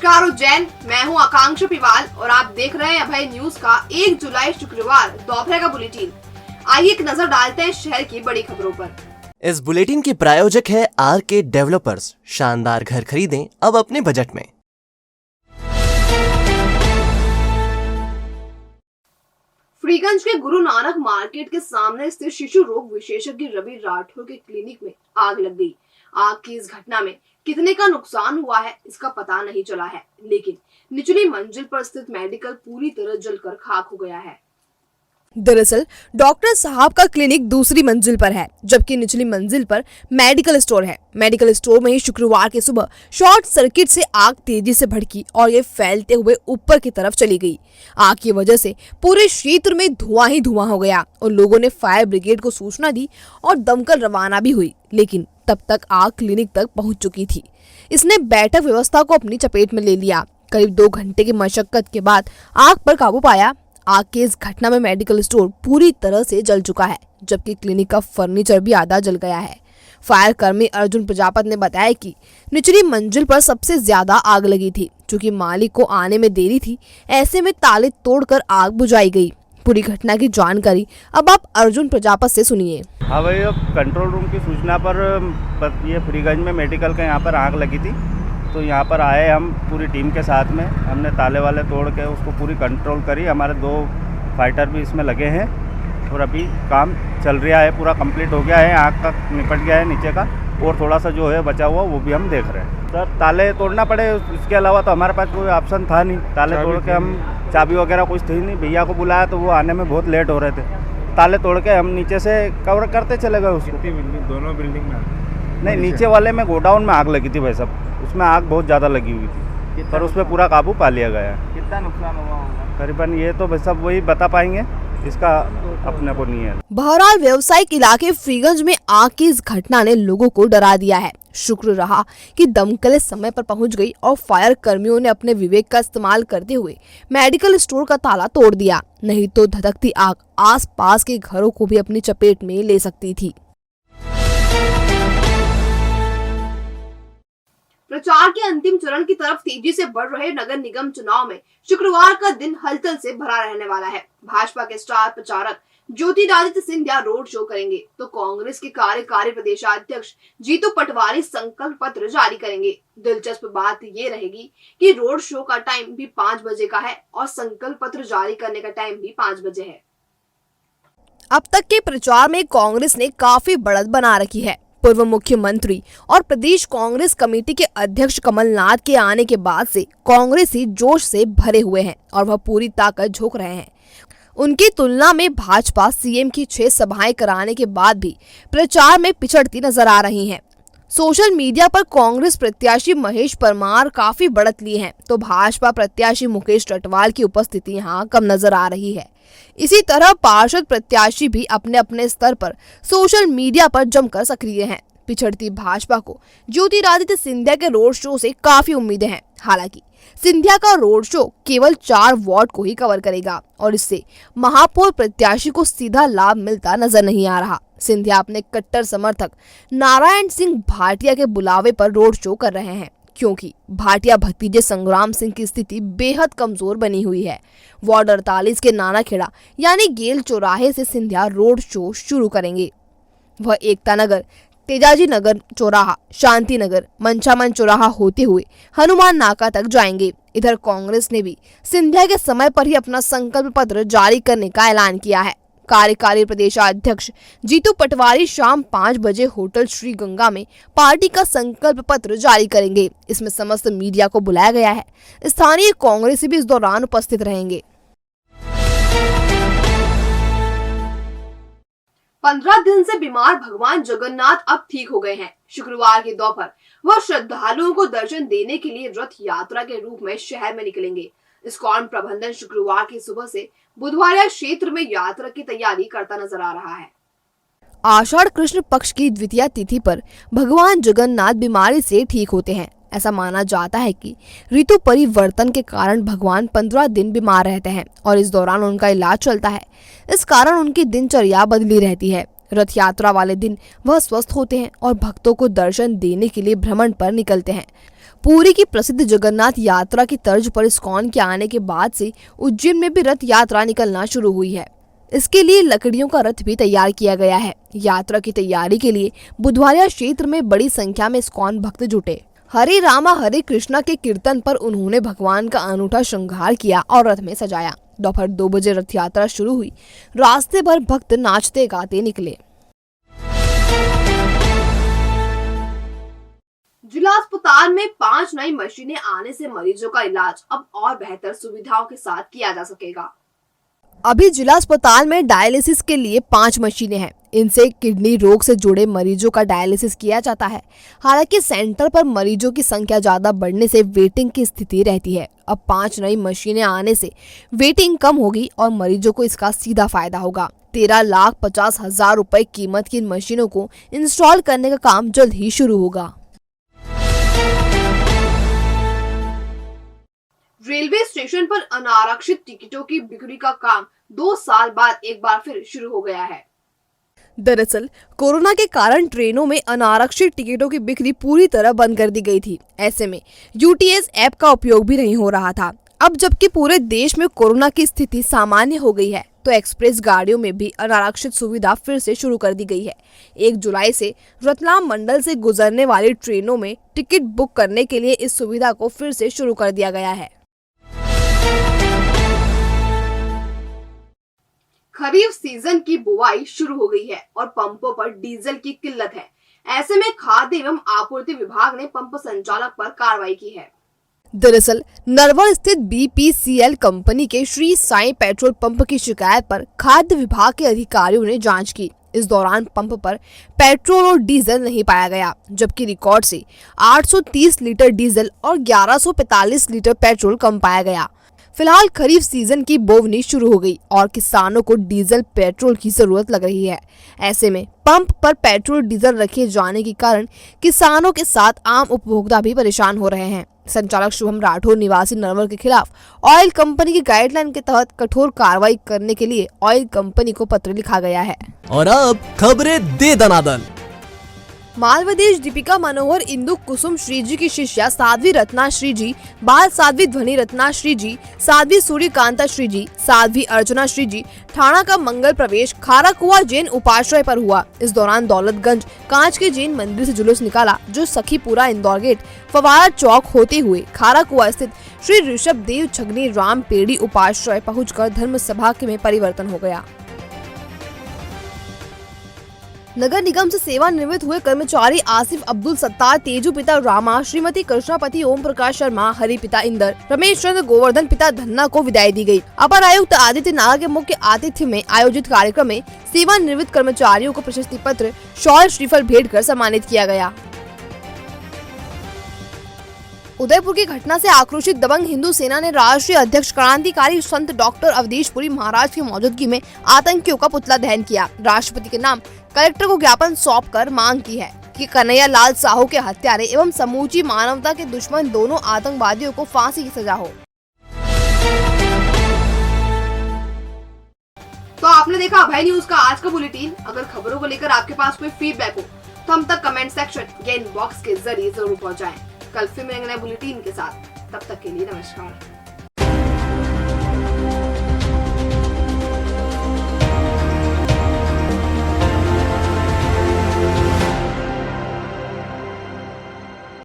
नमस्कार उज्जैन, मैं हूं आकांक्षा पिवाल और आप देख रहे हैं अभय न्यूज का 1 जुलाई शुक्रवार दोपहर का बुलेटिन। आइए एक नजर डालते हैं शहर की बड़ी खबरों पर। इस बुलेटिन के प्रायोजक है आरके डेवलपर्स। शानदार घर खरीदें अब अपने बजट में। फ्रीगंज के गुरु नानक मार्केट के सामने स्थित शिशु रोग विशेषज्ञ रवि राठौर के क्लिनिक में आग लग गई। आग की इस घटना में कितने का नुकसान हुआ है इसका पता नहीं चला है, लेकिन निचली मंजिल पर स्थित मेडिकल पूरी तरह जलकर खाक हो गया है। दरअसल डॉक्टर साहब का क्लिनिक दूसरी मंजिल पर है, जबकि निचली मंजिल पर मेडिकल स्टोर है। मेडिकल स्टोर में ही शुक्रवार की सुबह शॉर्ट सर्किट से आग तेजी से भड़की और ये फैलते हुए ऊपर की तरफ चली गई। आग की वजह से पूरे क्षेत्र में धुआं ही धुआं हो गया और लोगों ने फायर ब्रिगेड को सूचना दी और दमकल रवाना भी हुई, लेकिन तब तक आग क्लिनिक तक पहुंच चुकी थी। इसने बैठक व्यवस्था को अपनी चपेट में ले लिया। करीब 2 घंटे की मशक्कत के बाद आग पर काबू पाया। आग की इस घटना में मेडिकल स्टोर पूरी तरह से जल चुका है, जबकि क्लिनिक का फर्नीचर भी आधा जल गया है। फायर कर्मी अर्जुन प्रजापत ने बताया कि निचली मंजिल पर सबसे ज्यादा आग लगी थी। चूंकि मालिक को आने में देरी थी, ऐसे में ताले तोड़कर आग बुझाई गई। पूरी घटना की जानकारी अब आप अर्जुन प्रजापत से सुनिए। हाँ भाई, अब कंट्रोल रूम की सूचना पर ये फ्रीगंज में मेडिकल का यहाँ पर आग लगी थी, तो यहाँ पर आए हम पूरी टीम के साथ में। हमने ताले वाले तोड़ के उसको पूरी कंट्रोल करी। हमारे 2 फाइटर भी इसमें लगे हैं और अभी काम चल रहा है, पूरा कंप्लीट हो गया है। आग का निपट गया है नीचे का, और थोड़ा सा जो है बचा हुआ वो भी हम देख रहे हैं। सर ताले तोड़ना पड़े, इसके अलावा तो हमारे पास कोई ऑप्शन था नहीं। ताले तोड़ के हम, चाबी वगैरह कुछ थी नहीं। भैया को बुलाया तो वो आने में बहुत लेट हो रहे थे। ताले तोड़ के हम नीचे से कवर करते चले गए उसको। दोनों बिल्डिंग में नहीं, नीचे वाले में गोडाउन में आग लगी थी भाई साहब, उसमें आग बहुत ज़्यादा लगी हुई थी, पर उसमें पूरा काबू पा लिया गया। कितना नुकसान हुआ होगा करीबन ये तो भाई साहब वही बता पाएंगे, इसका अपने को नहीं है। बहरहाल व्यावसायिक इलाके फ्रीगंज में आग की इस घटना ने लोगों को डरा दिया है। शुक्र रहा कि दमकल समय पर पहुंच गई और फायर कर्मियों ने अपने विवेक का इस्तेमाल करते हुए मेडिकल स्टोर का ताला तोड़ दिया, नहीं तो धधकती आग आसपास के घरों को भी अपनी चपेट में ले सकती थी। प्रचार के अंतिम चरण की तरफ तेजी से बढ़ रहे नगर निगम चुनाव में शुक्रवार का दिन हलचल से भरा रहने वाला है। भाजपा के स्टार प्रचारक ज्योतिरादित्य सिंधिया रोड शो करेंगे, तो कांग्रेस के कार्यकारी प्रदेशाध्यक्ष जीतू पटवारी संकल्प पत्र जारी करेंगे। दिलचस्प बात ये रहेगी कि रोड शो का टाइम भी 5 बजे का है और संकल्प पत्र जारी करने का टाइम भी 5 बजे है। अब तक के प्रचार में कांग्रेस ने काफी बढ़त बना रखी है। पूर्व मुख्यमंत्री और प्रदेश कांग्रेस कमेटी के अध्यक्ष कमलनाथ के आने के बाद से कांग्रेसी जोश से भरे हुए हैं और वह पूरी ताकत झोंक रहे हैं। उनकी तुलना में भाजपा सीएम की 6 सभाएं कराने के बाद भी प्रचार में पिछड़ती नजर आ रही है। सोशल मीडिया पर कांग्रेस प्रत्याशी महेश परमार काफी बढ़त लिए हैं, तो भाजपा प्रत्याशी मुकेश रटवाल की उपस्थिति यहाँ कम नजर आ रही है। इसी तरह पार्षद प्रत्याशी भी अपने अपने स्तर पर सोशल मीडिया पर जमकर सक्रिय हैं। पिछड़ती भाजपा को ज्योतिरादित्य सिंधिया के रोड शो से काफी उम्मीदें हैं। हालांकि सिंधिया का रोड शो केवल 4 वार्ड को ही कवर करेगा और इससे महापौर प्रत्याशी को सीधा लाभ मिलता नजर नहीं आ रहा। सिंधिया अपने कट्टर समर्थक नारायण सिंह भाटिया के बुलावे पर रोड शो कर रहे हैं, क्योंकि भाटिया भतीजे संग्राम सिंह की स्थिति बेहद कमजोर बनी हुई है। वार्ड 48 के नानाखेड़ा यानी गेल चौराहे से सिंधिया रोड शो शुरू करेंगे। वह एकता नगर, तेजाजी नगर चौराहा, शांति नगर, मंचामन चौराहा होते हुए हनुमान नाका तक जाएंगे। इधर कांग्रेस ने भी सिंधिया के समय पर ही अपना संकल्प पत्र जारी करने का ऐलान किया है। कार्यकारी प्रदेशाध्यक्ष जीतू पटवारी शाम 5 बजे होटल श्री गंगा में पार्टी का संकल्प पत्र जारी करेंगे। इसमें समस्त मीडिया को बुलाया गया है। स्थानीय कांग्रेसी भी इस दौरान उपस्थित रहेंगे। 15 दिन से बीमार भगवान जगन्नाथ अब ठीक हो गए हैं। शुक्रवार की दोपहर वह श्रद्धालुओं को दर्शन देने के लिए रथ यात्रा के रूप में शहर में निकलेंगे। इस्कॉन प्रबंधन शुक्रवार की सुबह से बुधवार क्षेत्र में यात्रा की तैयारी करता नजर आ रहा है। आषाढ़ कृष्ण पक्ष की द्वितीया तिथि पर भगवान जगन्नाथ बीमारी से ठीक होते हैं। ऐसा माना जाता है कि ऋतु परिवर्तन के कारण भगवान 15 दिन बीमार रहते हैं और इस दौरान उनका इलाज चलता है। इस कारण उनकी दिनचर्या बदली रहती है। रथ यात्रा वाले दिन वह स्वस्थ होते हैं और भक्तों को दर्शन देने के लिए भ्रमण पर निकलते हैं। पुरी की प्रसिद्ध जगन्नाथ यात्रा की तर्ज पर इस्कॉन के आने के बाद से उज्जैन में भी रथ यात्रा निकलना शुरू हुई है। इसके लिए लकड़ियों का रथ भी तैयार किया गया है। यात्रा की तैयारी के लिए बुधवारिया क्षेत्र में बड़ी संख्या में इस्कॉन भक्त जुटे। हरे रामा हरे कृष्णा के कीर्तन पर उन्होंने भगवान का अनूठा श्रृंगार किया और रथ में सजाया। दोपहर 2 बजे रथ यात्रा शुरू हुई। रास्ते भर भक्त नाचते गाते निकले। जिला अस्पताल में 5 नई मशीनें आने से मरीजों का इलाज अब और बेहतर सुविधाओं के साथ किया जा सकेगा। अभी जिला अस्पताल में डायलिसिस के लिए 5 मशीनें हैं। इनसे किडनी रोग से जुड़े मरीजों का डायलिसिस किया जाता है। हालांकि सेंटर पर मरीजों की संख्या ज्यादा बढ़ने से वेटिंग की स्थिति रहती है। अब 5 नई मशीनें आने से वेटिंग कम होगी और मरीजों को इसका सीधा फायदा होगा। 13,50,000 रुपए कीमत की इन मशीनों को इंस्टॉल करने का काम जल्द ही शुरू होगा। रेलवे स्टेशन पर अनारक्षित टिकटों की बिक्री का काम 2 साल बाद एक बार फिर शुरू हो गया है। दरअसल कोरोना के कारण ट्रेनों में अनारक्षित टिकटों की बिक्री पूरी तरह बंद कर दी गई थी। ऐसे में यूटीएस ऐप का उपयोग भी नहीं हो रहा था। अब जबकि पूरे देश में कोरोना की स्थिति सामान्य हो गई है, तो एक्सप्रेस गाड़ियों में भी अनारक्षित सुविधा फिर से शुरू कर दी गई है। 1 जुलाई से रतलाम मंडल से गुजरने वाली ट्रेनों में टिकट बुक करने के लिए इस सुविधा को फिर से शुरू कर दिया गया है। खरीफ सीजन की बुआई शुरू हो गई है और पंपों पर डीजल की किल्लत है। ऐसे में खाद्य एवं आपूर्ति विभाग ने पंप संचालक पर कार्रवाई की है। दरअसल नरवर स्थित बीपीसीएल कंपनी के श्री साईं पेट्रोल पंप की शिकायत पर खाद्य विभाग के अधिकारियों ने जांच की। इस दौरान पंप पर पेट्रोल और डीजल नहीं पाया गया, जबकि रिकॉर्ड से 830 लीटर डीजल और 1145 लीटर पेट्रोल कम पाया गया। फिलहाल खरीफ सीजन की बोवनी शुरू हो गई और किसानों को डीजल पेट्रोल की जरूरत लग रही है। ऐसे में पंप पर पेट्रोल डीजल रखे जाने के कारण किसानों के साथ आम उपभोक्ता भी परेशान हो रहे हैं। संचालक शुभम राठौर निवासी नरवर के खिलाफ ऑयल कंपनी की गाइडलाइन के तहत कठोर कार्रवाई करने के लिए ऑयल कंपनी को पत्र लिखा गया है। और अब खबरें दे दनादन। मालवदेश दीपिका मनोहर इंदु कुसुम श्री जी की शिष्या साध्वी रत्ना श्री जी, बाल साध्वी ध्वनि रत्ना श्री जी, साध्वी सूर्यकांता श्री जी, साध्वी अर्चना श्री जी ठाणा का मंगल प्रवेश खारा कुआ जैन उपाश्रय पर हुआ। इस दौरान दौलतगंज कांच के जैन मंदिर से जुलूस निकाला, जो सखीपुरा इंदौर गेट फवारा चौक होते हुए खारा कुआ स्थित श्री ऋषभ देव छगनी राम पेड़ी उपाश्रय पहुंचकर धर्म सभा में परिवर्तन हो गया। नगर निगम से सेवानिवृत्त हुए कर्मचारी आसिफ अब्दुल सत्तार, तेजू पिता रामा, श्रीमती कृष्णापति ओम प्रकाश शर्मा, हरि पिता इंदर, रमेश चंद्र गोवर्धन पिता धन्ना को विदाई दी गई। अपर आयुक्त आदित्य नागा के मुख्य आतिथ्य में आयोजित कार्यक्रम में सेवानिवृत्त कर्मचारियों को प्रशस्ति पत्र, शॉल, श्रीफल भेंट कर सम्मानित किया गया। उदयपुर की घटना से आक्रोशित दबंग हिंदू सेना ने राष्ट्रीय अध्यक्ष क्रांतिकारी संत डॉक्टर अवधेश पुरी महाराज की मौजूदगी में आतंकियों का पुतला दहन किया। राष्ट्रपति के नाम कलेक्टर को ज्ञापन सौंपकर मांग की है कि कन्हैया लाल साहू के हत्यारे एवं समूची मानवता के दुश्मन दोनों आतंकवादियों को फांसी की सजा हो। तो आपने देखा अभय न्यूज का आज का बुलेटिन। अगर खबरों को लेकर आपके पास कोई फीडबैक हो तो हम तक कमेंट सेक्शन या इनबॉक्स के जरिए जरूर पहुंचाएं। कल फिर मिलेंगे नए बुलेटिन के साथ। तब तक के लिए नमस्कार।